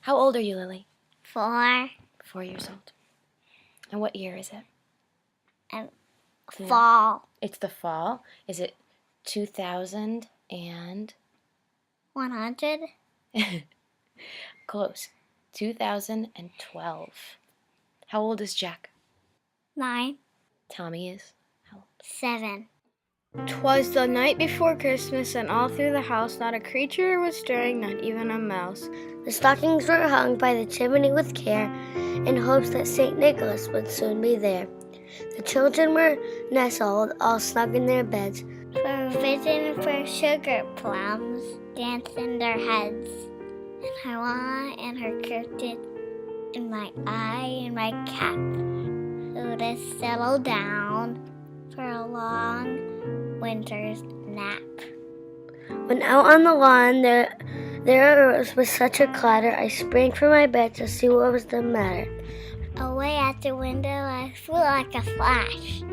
How old are you, Lily? 4. 4 years old. And what year is it? Fall. It's the fall. Is it 2000 and... 100. Close. 2012. How old is Jack? 9. Tommy is? How old? 7. 'Twas the night before Christmas, and all through the house not a creature was stirring, not even a mouse. The stockings were hung by the chimney with care, in hopes that St. Nicholas would soon be there. The children were nestled, all snug in their beds, for vision for sugar plums danced in their heads. And her wand and her curtain, in my eye and my cap, so to settle down for a long winter's nap. When out on the lawn there arose with such a clatter, I sprang from my bed to see what was the matter. Away at the window I flew like a flash,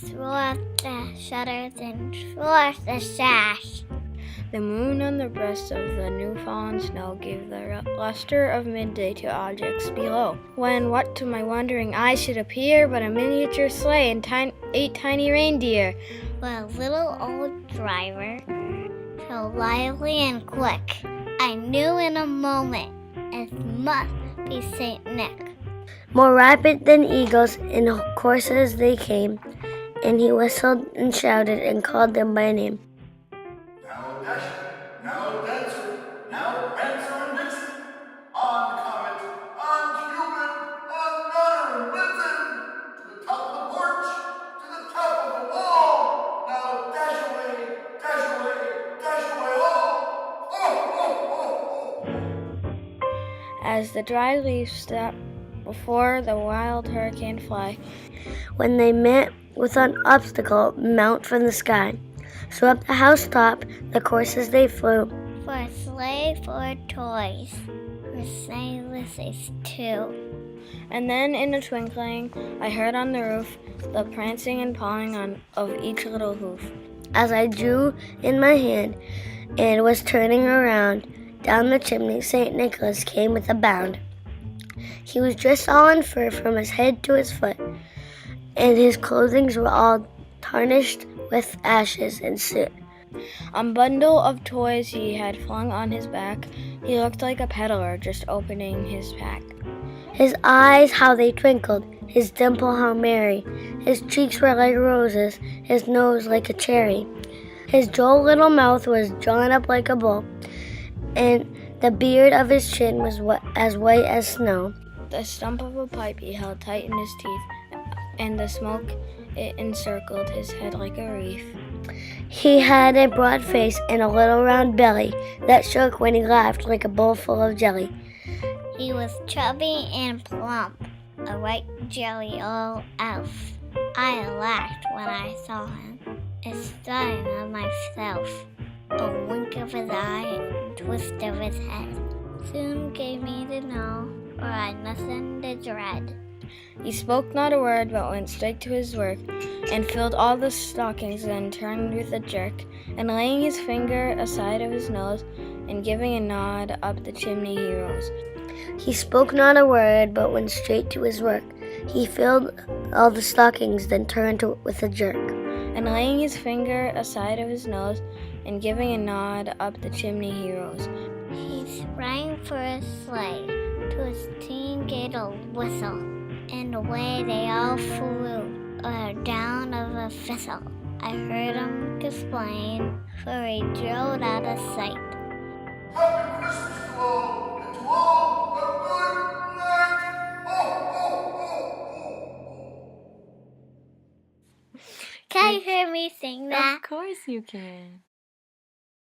threw up the shutters and threw off the sash. The moon on the breast of the new-fallen snow gave the luster of midday to objects below, when what to my wondering eyes should appear but a miniature sleigh and 8 tiny reindeer. With a little old driver, so lively and quick, I knew in a moment it must be Saint Nick. More rapid than eagles in courses they came, and he whistled and shouted and called them by name. Now Dasher, now Dancer, now Prancer and Vixen, on Comet, on Cupid, on Donner and Blitzen, to the top of the porch, to the top of the wall. Now dash away, all. Ho, ho, ho, ho, ho. As the dry leaves step before the wild hurricane fly, When they met with an obstacle, mount from the sky. So up the housetop, the courses they flew. For a sleigh for toys, for St. Lucy's too. and then in a twinkling I heard on the roof the prancing and pawing of each little hoof. As I drew in my hand and was turning around, down the chimney St. Nicholas came with a bound. He was dressed all in fur from his head to his foot, and his clothing were all tarnished with ashes and soot. A bundle of toys he had flung on his back. He looked like a peddler just opening his pack. His eyes, how they twinkled, his dimple how merry. His cheeks were like roses, his nose like a cherry. His droll little mouth was drawn up like a bow, and the beard of his chin was as white as snow. The stump of a pipe he held tight in his teeth, and the smoke it encircled his head like a wreath. He had a broad face and a little round belly that shook when he laughed like a bowl full of jelly. He was chubby and plump, a white jelly old elf. I laughed when I saw him, a studying of myself. A wink of his eye and twist of his head soon gave me to know, or I nothing to dread. He spoke not a word, but went straight to his work, and filled all the stockings, then turned with a jerk, and laying his finger aside of his nose, and giving a nod, up the chimney he rose. He spoke not a word, but went straight to his work. He filled all the stockings, then turned with a jerk. And laying his finger aside of his nose, and giving a nod, up the chimney he rose. He sprang for a sleigh, to his team gave a whistle, and away they all flew, down of a thistle. I heard him explain, for he drove out of sight. Happy Christmas to all, and to all a good night. Ho, ho, ho, ho, ho. Can you hear me sing that? Of course you can.